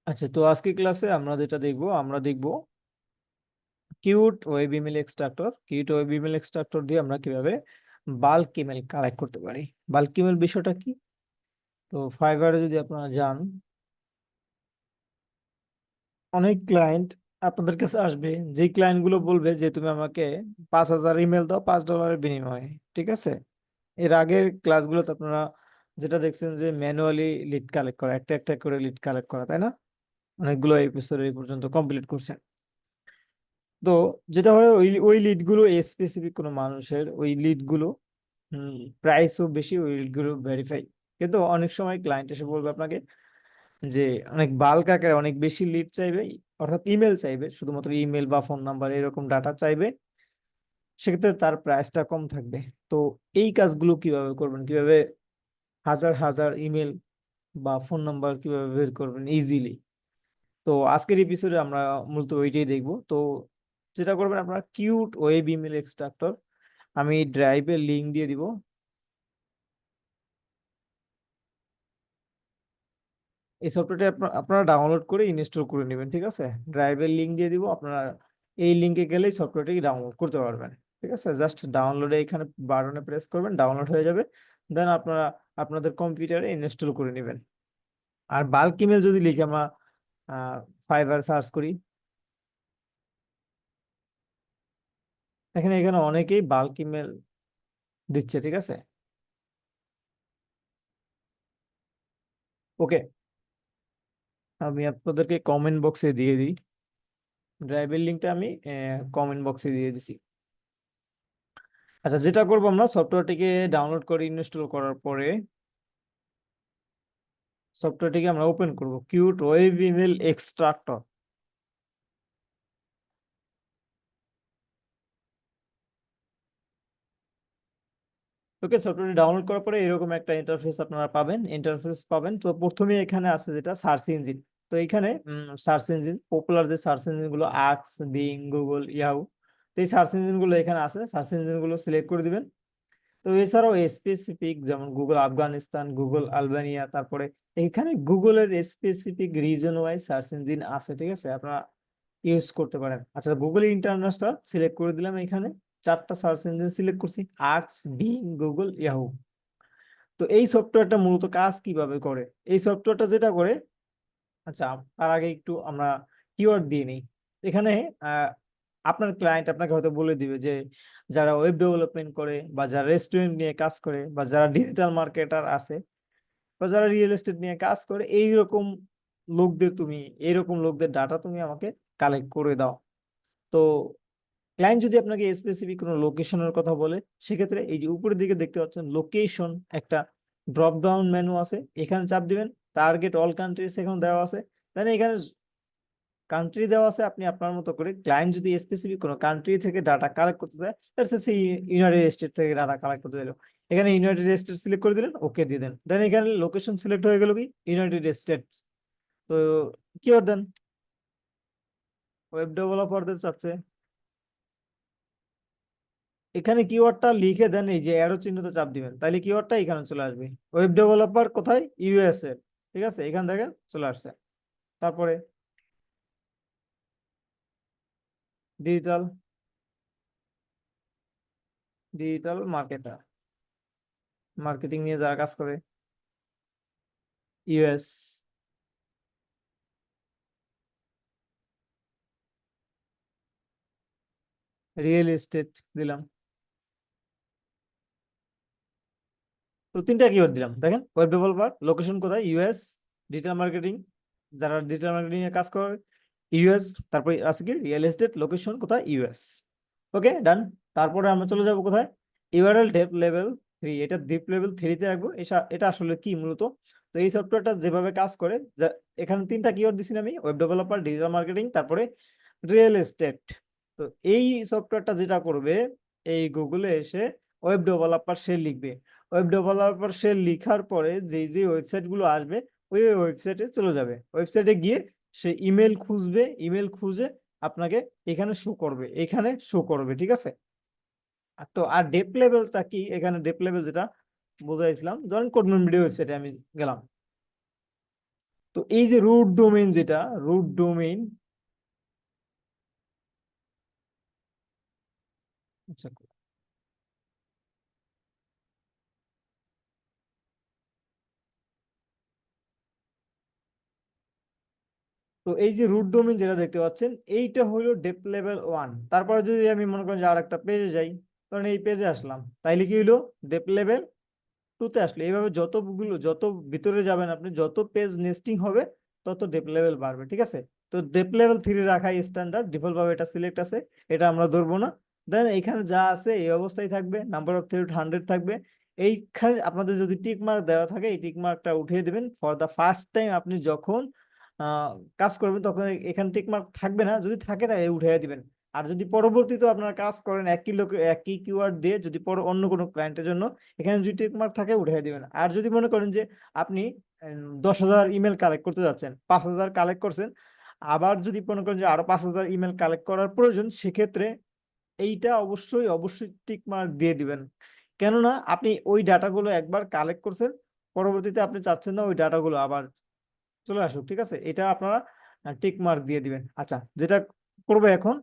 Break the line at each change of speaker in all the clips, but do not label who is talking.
আচ্ছা, তো আজকে ক্লাসে আমরা দেখব কিউট ওয়েব ইমেল এক্সট্রাক্টর দিয়ে আমরা কিভাবে বাল্ক ইমেল কালেক্ট করতে পারি। বাল্ক ইমেল বিষয়টা কি? তো ফাইবারে যদি আপনারা যান, অনেক ক্লায়েন্ট আপনাদের কাছে আসবে, যে ক্লায়েন্ট গুলো বলবে যে তুমি আমাকে 5,000 ইমেল দাও $5 বিনিময়ে। ঠিক আছে, এর আগের ক্লাসগুলোতে আপনারা যেটা দেখছেন যে ম্যানুয়ালি লিড কালেক্ট করা, একটা একটা করে লিড কালেক্ট করা, তাই না? অনেকগুলো এপিসোড এই পর্যন্ত কমপ্লিট করছেন। তো যেটা হয়, ওই ওই লিড গুলো স্পেসিফিক কোনো মানুষের, ওই লিড গুলো প্রাইসও বেশি, ওই লিড গুলো ভেরিফাই। কিন্তু অনেক সময় ক্লায়েন্ট এসে বলবে আপনাকে যে অনেক বাল্ক আকারে অনেক বেশি লিড চাইবে, অর্থাৎ ইমেল চাইবে, শুধুমাত্র ইমেল বা ফোন নাম্বার এরকম ডাটা চাইবে। সেক্ষেত্রে তার প্রাইসটা কম থাকবে। তো এই কাজগুলো কিভাবে করবেন, কিভাবে হাজার হাজার ইমেল বা ফোন নাম্বার কিভাবে বের করবেন ইজিলি, তো আজকের এপিসোডে আমরা মূলত ওইটাই দেখবো। তো যেটা করবেন আপনারা, কিউট ওয়েব ইমেল এক্সট্রাক্টর, আমি ড্রাইভের লিঙ্ক দিয়ে দিব। এই সফটওয়্যারটা আপনারা ডাউনলোড করে ইনস্টল করে নেবেন। ঠিক আছে, ড্রাইভের লিঙ্ক দিয়ে দিব, আপনারা এই লিঙ্কে গেলেই সফটওয়্যারটি ডাউনলোড করতে পারবেন। ঠিক আছে, জাস্ট ডাউনলোডে এখানে বাটনে প্রেস করবেন, ডাউনলোড হয়ে যাবে। দেন আপনারা আপনাদের কম্পিউটারে ইনস্টল করে নেবেন। আর বাল্ক ইমেল যদি লিখে আমরা ফাইবার সার্চ করি, এখানে এখানে অনেকেই বাল্ক ইমেল দিচ্ছে। ঠিক আছে, ওকে, আমি আপনাদেরকে কমেন্ট বক্সে দিয়ে দিই। ড্রাইভের লিঙ্কটা আমি কমেন্ট বক্সে দিয়ে দিছি। আচ্ছা, যেটা করবো, আমরা সফটওয়্যারটিকে ডাউনলোড করে ইনস্টল করার পরে সফটওয়্যারটিকে আমরা ওপেন করব, কিউট ওয়েব ইমেল এক্সট্রাক্টর। ওকে, সফটওয়্যারটি ডাউনলোড করার পরে এরকম একটা ইন্টারফেস পাবেন। তো প্রথমে এখানে আছে যেটা সার্চ ইঞ্জিন। তো এখানে সার্চ ইঞ্জিন, পপুলার যে সার্চ ইঞ্জিন গুলো, আক্স, বিং, গুগল, ইয়াহু, তো এই সার্চ ইঞ্জিন গুলো এখানে আছে। সার্চ ইঞ্জিন গুলো সিলেক্ট করে দিবেন। তো এছাড়াও স্পেসিফিক, যেমন গুগল আফগানিস্তান, গুগল আলবেনিয়া, তারপরে এখানে গুগলের specific reason wise search engine আছে। ঠিক আছে, আপনারা ইউজ করতে পারেন। আচ্ছা, গুগল ইন্টারন্যাশনাল সিলেক্ট করে দিলাম। এখানে চারটা সার্চ ইঞ্জিন সিলেক্ট করছি, আক্স, বিং, গুগল, ইয়াহু। তো এই সফটওয়্যারটা মূলত কাজ কিভাবে করে, এই সফটওয়্যারটা যেটা করে, আচ্ছা তার আগে একটু আমরা কিওয়ার্ড দিয়ে নিই। এখানে আহ, আপনার ক্লায়েন্ট আপনাকে হয়তো বলে দিবে যে যারা ওয়েব ডেভেলপমেন্ট করে, বা যারা রেস্টুরেন্ট নিয়ে কাজ করে, বা যারা ডিজিটাল মার্কেটার আছে, বা যারা রিয়েল এস্টেট নিয়ে কাজ করে, এইরকম লোকদের ডাটা তুমি আমাকে কালেক্ট করে দাও। তো ক্লায়েন্ট যদি আপনাকে স্পেসিফিক কোনো লোকেশনের কথা বলে, সেক্ষেত্রে এই যে উপরের দিকে দেখতে পাচ্ছেন লোকেশন, একটা ড্রপ ডাউন মেনু আছে, এখানে চাপ দিবেন। টার্গেট অল কান্ট্রিজ এখানে দেওয়া আছে। তাহলে এখানে কান্ট্রি দেওয়া আছে, আপনি আপনার মতো করে, ক্লায়েন্ট যদি স্পেসিফিক কোনো কান্ট্রি থেকে ডাটা কালেক্ট করতে চায়, সেই ইউনাইটেড স্টেট থেকে ডাটা কালেক্ট করতে চাইলো, এখানে ইউনাইটেড স্টেট সিলেক্ট করে দিলেন, ওকে দিয়ে দেন। দেন এখানে লোকেশন সিলেক্ট হয়ে গেল কি, ইউনাইটেড স্টেট। তো কি দেন, ওয়েব ডেভেলপারদের চাচ্ছে, এখানে কিওয়ার্ডটা লিখে দেন, এই যে অ্যারো চিহ্নতে চাপ দিবেন, তাহলে কিওয়ার্ডটা এখানে চলে আসবে। ওয়েব ডেভেলপার কোথায়, ইউএসএ। ঠিক আছে, এখান থেকে চলে আসছে। তারপরে ডিজিটাল ডিজিটাল মার্কেটার, মার্কেটিং নিয়ে যারা কাজ করে, ইউএস। রিয়েল এস্টেট দিলাম। তো তিনটা কিওয়ার্ড দিলাম, দেখেন, ওয়েব ডেভেলপার, লোকেশন কোথায়, ইউএস, ডিজিটাল মার্কেটিং, যারা ডিজিটাল মার্কেটিং এ কাজ করে, ইউএস। তারপরে আছে কি, রিয়েল এস্টেট, লোকেশন কোথায়, ইউএস। ওকে, ডান। তারপরে আমরা চলে যাব কোথায়, ইউআরএল ডেপ লেভেল 3, এটা ডিপ লেভেল 3-তে রাখবো। এটা আসলে কি মূলত, তো এই সফটওয়্যারটা যেভাবে কাজ করে, এখানে তিনটা কিওয়ার্ড দিছি আমি, ওয়েব ডেভেলপার, ডিজিটাল মার্কেটিং, তারপরে রিয়েল এস্টেট। তো এই সফটওয়্যারটা যেটা করবে, এই গুগলে এসে ওয়েব ডেভেলপার সে লিখবে। ওয়েব ডেভেলপার সে লিখার পরে যে যে ওয়েবসাইট গুলো আসবে, ওই ওয়েবসাইটে চলে যাবে। ওয়েবসাইটে গিয়ে সে ইমেল খুঁজবে, ইমেল খুঁজে আপনাকে এখানে শো করবে। ঠিক আছে, তো আর ডেপ লেভেলটা কি, এখানে ডেপ লেভেল যেটা বোঝাইছিলাম, ধরেন কোডমেন ভিডিও ওয়েবসাইটে আমি গেলাম। তো এই যে রুট ডোমেইন, যেটা রুট ডোমেইন, আচ্ছা, তো এই যে রুট ডোমেইন যেটা দেখতে পাচ্ছেন, এইটা হলো ডেপ লেভেল 1। তারপরে যদি আমি মনে করেন যে আর একটা পেজে যাই, কারণ এই পেজে আসলাম, তাইলে কি হইলো, ডেপ লেভেল 2 তে আসলে। এইভাবে যতগুলো, যত ভিতরে যাবেন আপনি, যত পেজ নেস্টিং হবে, তত ডেপ লেভেল বাড়বে, ঠিক আছে। তো ডেপ লেভেল 3 রাখাই স্ট্যান্ডার্ড, ডিফল্ট ভাবে এটা সিলেক্ট আছে, এটা আমরা ধরবো না। দেন এখানে যা আছে এই অবস্থায় থাকবে, নাম্বার অফ থ্রেড 100 থাকবে। এইখানে আপনাদের যদি টিক মার্ক দেওয়া থাকে, এই টিক মার্কটা উঠিয়ে দিবেন। ফর দা ফার্স্ট টাইম আপনি যখন আহ, কাজ করবেন, তখন এখানে টিক মার্ক থাকবে না, যদি থাকে তাহলে উঠিয়ে দিবেন। আর যদি পরবর্তীতে আপনারা কাজ করেন একই লোক, একই কিওয়ার্ড দিয়ে, যদি পর অন্য কোনো ক্লায়েন্টের জন্য, এখানে যদি টিক মার্ক থাকে উঠিয়ে দিবেন। আর যদি মনে করেন যে আপনি 10,000 ইমেল কালেক্ট করতে যাচ্ছেন, 5,000 কালেক্ট করছেন, আবার যদি মনে করেন যে আরো 5,000 ইমেল কালেক্ট করার প্রয়োজন, সেক্ষেত্রে এইটা অবশ্যই অবশ্যই টিক মার্ক দিয়ে দিবেন। কেননা আপনি ওই ডাটাগুলো একবার কালেক্ট করছেন, পরবর্তীতে আপনি চাচ্ছেন না ওই ডাটাগুলো আবার চলে আসুক, ঠিক আছে। এটা আপনারা টিক মার্ক দিয়ে দিবেন। আচ্ছা, যেটা করবে এখন,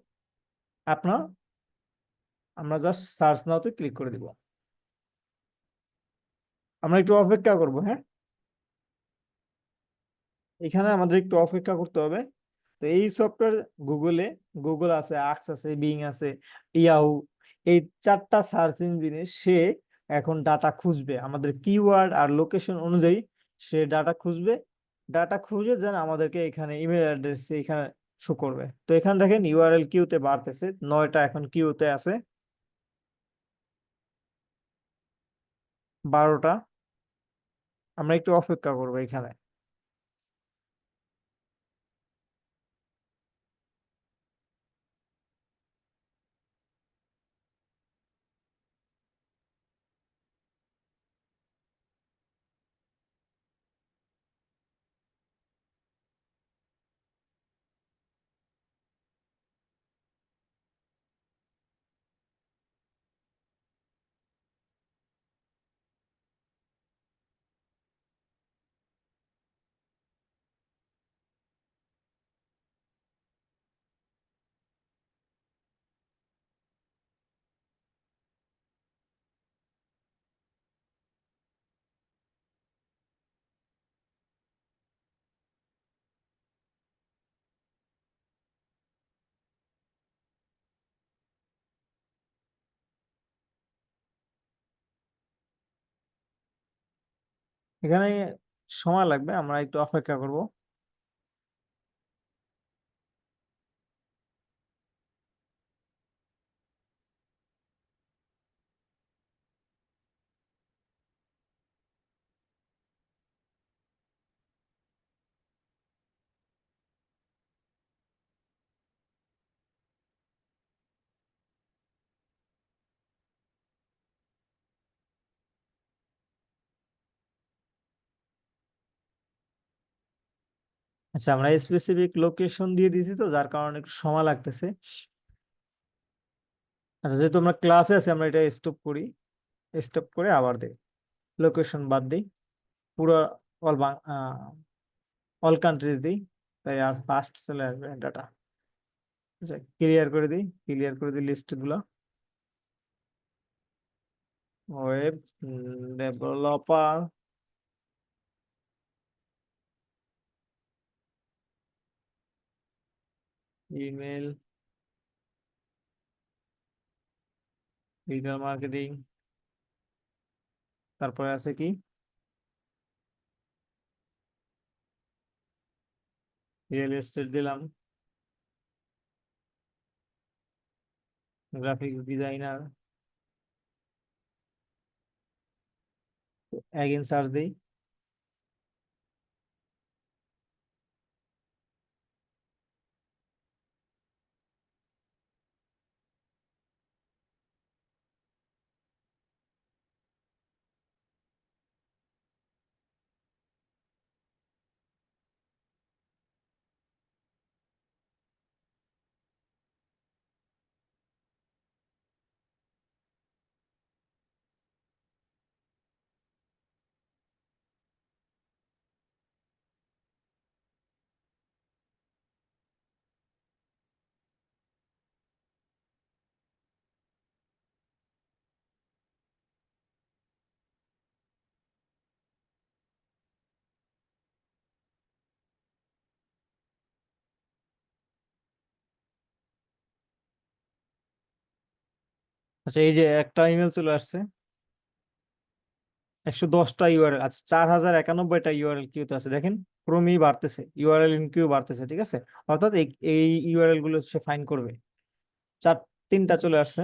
আপনার, আমরা জাস্ট সার্চ নাওতে ক্লিক করে দিব। আমরা একটু অপেক্ষা করব, হ্যাঁ। এখানে আমাদের একটু অপেক্ষা করতে হবে। তো এই সফটওয়্যার, গুগলে, গুগল আছে, আক্স আছে, বিং আছে, ইয়াহু, এই 4টা সার্চ ইঞ্জিনে সে এখন ডাটা খুঁজবে আমাদের কিওয়ার্ড আর লোকেশন অনুযায়ী। সে ডাটা খুঁজবে, ডাটা খুঁজে দেন আমাদেরকে এখানে ইমেল অ্যাড্রেস এখানে শো করবে। তো এখানে দেখেন ইউআরএল কিউতে বাড়তেছে, 9টা এখন কিউতে আছে, 12টা। আমরা একটু অপেক্ষা করবো এখানে। এখানে সময় লাগবে, আমরা একটু অপেক্ষা করব। আচ্ছা, আমরা স্পেসিফিক লোকেশন দিয়ে দিয়েছি, তো যার কারণে একটু সময় লাগতেছে। আচ্ছা, যেহেতু আমরা ক্লাসে আছি, আমরা এটা স্টপ করি, স্টপ করে আবার দিই, লোকেশন বাদ দিই, পুরো অল অল কান্ট্রিজ দিই, তাই আর ফাস্ট চলে আসবে ডাটা। আচ্ছা, ক্লিয়ার করে দিই, ক্লিয়ার করে দিই লিস্ট গুলো। Web developer, email, digital marketing, তারপরে আছে কি, রিয়েল এস্টেট দিলাম, গ্রাফিক ডিজাইনার, এগেন সার্চ দিই। আচ্ছা, এই যে একটা ইমেল চলে আসছে, 110টা ইউআরএল, আচ্ছা 4091টা ইউআরএল কিউতে আছে দেখেন, ক্রমেই বাড়তেছে, ইউআরএল ইন কিউ বাড়তেছে, ঠিক আছে। অর্থাৎ এই এই ইউআরএল গুলো সে ফাইন করবে। চার, তিনটা চলে আসছে।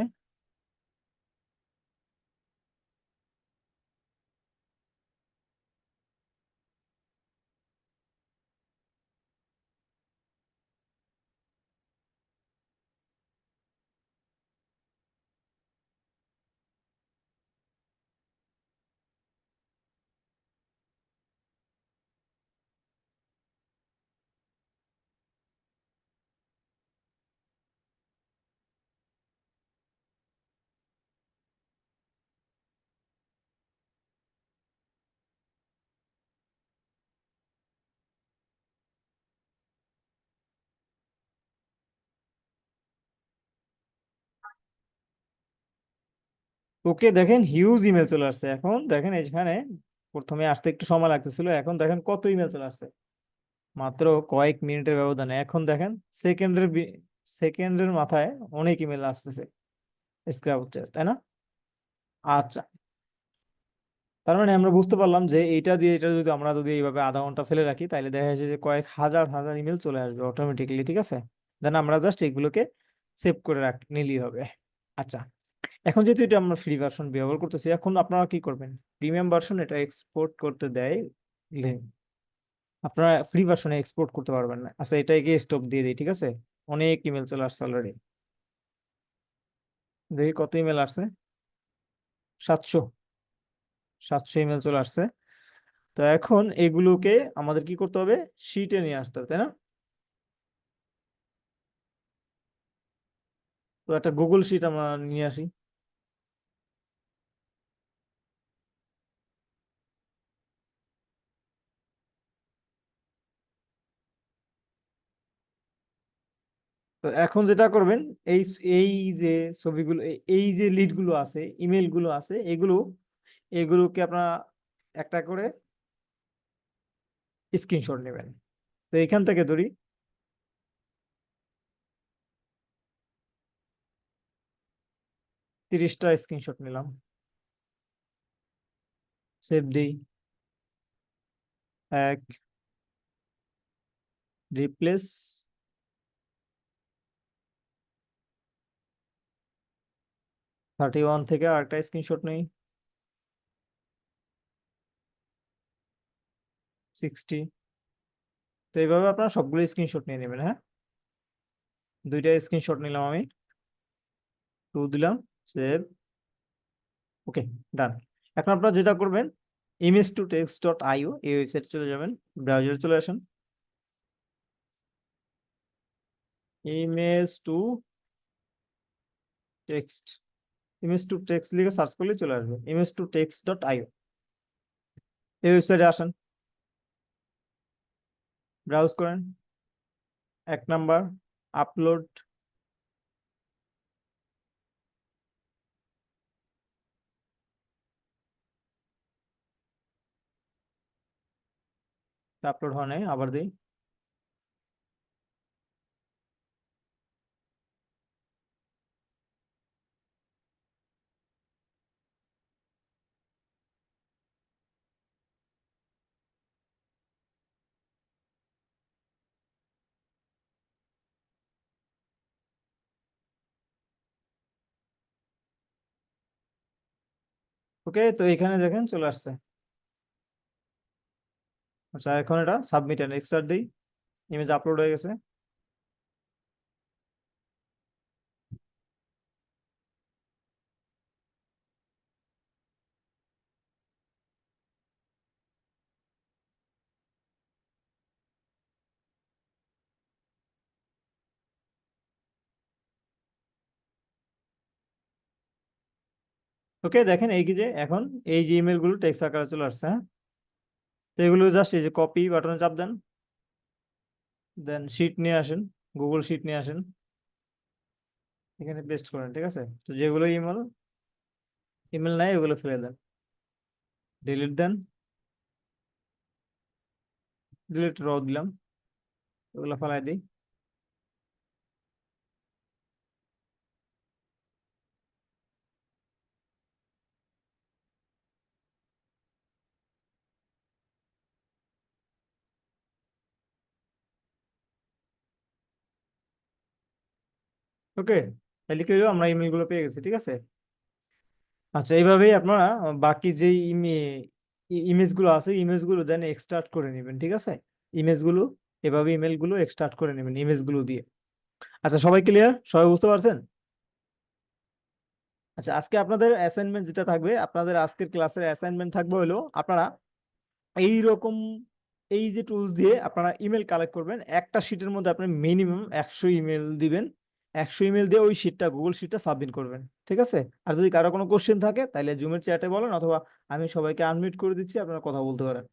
ওকে, দেখেন হিউজ ইমেল চলে আসছে। এখন দেখেন এখানে প্রথমে আসতে একটু সময় লাগতেছিল, এখন দেখেন কত ইমেল চলে আসছে মাত্র কয়েক মিনিটের ব্যবধানে। এখন দেখেন সেকেন্ডের সেকেন্ডের মাথায় অনেক ইমেল আসতেছে, স্ক্র্যাপ হচ্ছে, তাই না? আচ্ছা, তার মানে আমরা বুঝতে পারলাম যে এইটা দিয়ে, এটা যদি আমরা যদি এইভাবে আধা ঘন্টা ফেলে রাখি, তাহলে দেখা যাচ্ছে যে কয়েক হাজার হাজার ইমেল চলে আসবে অটোমেটিক্যালি, ঠিক আছে। দেন আমরা জাস্ট এগুলোকে সেভ করে রাখ নিলেই হবে। আচ্ছা, এখন যেহেতু এটা আমরা ফ্রি ভার্সন ব্যবহার করতেছি, এখন আপনারা কি করবেন, প্রিমিয়াম ভার্সন এটা এক্সপোর্ট করতে দেয়, আপনারা ফ্রি ভার্সনে এক্সপোর্ট করতে পারবেন না। আচ্ছা, এটাকে স্টপ দিয়ে দিই, ঠিক আছে। অনেক ইমেল চলে আসছে অলরেডি, দেখি কত ইমেল আসছে। 700, 700 ইমেল চলে আসছে। তো এখন এগুলোকে আমাদের কি করতে হবে, শিটে নিয়ে আসতে হবে, তাই না? তো একটা গুগল শিট আমরা নিয়ে আসি। তো এখন যেটা করবেন, এই এই যে ছবিগুলো, এই যে লিড গুলো আছে, ইমেল গুলো আছে, এগুলোকে আপনারা একটা করে স্ক্রিনশট নেবেন। তো এখান থেকে ধরি 30টা স্ক্রিনশট নিলাম, সেভ দিই, এক, রিপ্লেস, 31 থেকে আরেকটা স্ক্রিনশট নেই, 60। তো এইভাবে আপনারা সবগুলো স্ক্রিনশট নিয়ে নেবেন, হ্যাঁ। দুইটা স্ক্রিনশট নিলাম আমি, টু দিলাম, সেভ, ওকে, ডান। এখন আপনারা যেটা করবেন, ইমেজ টু টেক্সট ডট আইও এই ওয়েবসাইটে চলে যাবেন, ব্রাউজারে চলে আসেন, image to text, image to text লিখে সার্চ করলে চলে আসবে, ইমেজ টু টেক্সট ডট আইও, এই ওয়েবসাইটে আসেন, ব্রাউজ করেন, 1 নাম্বার আপলোড, আপলোড হয় নাই, আবার দিই। ওকে, তো এখানে দেখেন চলে আসছে। আচ্ছা, এখন এটা সাবমিট এন্ড এক্সট্রা দিই, ইমেজ আপলোড হয়ে গেছে। ওকে, দেখেন এই কি যে এখন এই যে ইমেল গুলো টেক্সট আকারে চলে আসছে, হ্যাঁ। তো এগুলো জাস্ট এই যে কপি বাটনে চাপ দেন, দেন শিট নিয়ে আসেন, গুগল শিট নিয়ে আসেন, এখানে পেস্ট করেন, ঠিক আছে। তো যেগুলো ইমেল ইমেল নাই ওগুলো ফেলে দেন, ডিলিট দেন, ডিলিট র দিলাম, ওগুলো ফেলাই দিই। ওকে, তাহলে কি হলো, আমরা ইমেল গুলো পেয়ে গেছি, ঠিক আছে। আচ্ছা, এইভাবেই আপনারা বাকি যে ইমেজ গুলো আছে, ইমেজ গুলো দেন এক্সট্রাক্ট করে নেবেন, ঠিক আছে। ইমেজ গুলো এভাবে, ইমেল গুলো এক্সট্রাক্ট করে নেবেন ইমেজ গুলো দিয়ে। আচ্ছা, সবাই ক্লিয়ার? সবাই বুঝতে পারছেন? আচ্ছা, আজকে আপনাদের অ্যাসাইনমেন্ট যেটা থাকবে, আপনাদের আজকের ক্লাসের অ্যাসাইনমেন্ট থাকবে হলো আপনারা এই রকম, এই যে টুলস দিয়ে আপনারা ইমেল কালেক্ট করবেন। একটা শিটের মধ্যে আপনি মিনিমাম 100 ইমেল দিবেন। 100 ইমেল দিয়ে ওই শিটটা, গুগল শিটটা সাবমিট করবেন, ঠিক আছে। আর যদি কারো কোনো কোশ্চেন থাকে তাহলে জুমের চ্যাটে বলেন, অথবা আমি সবাইকে আনমিউট করে দিচ্ছি, আপনারা কথা বলতে পারেন।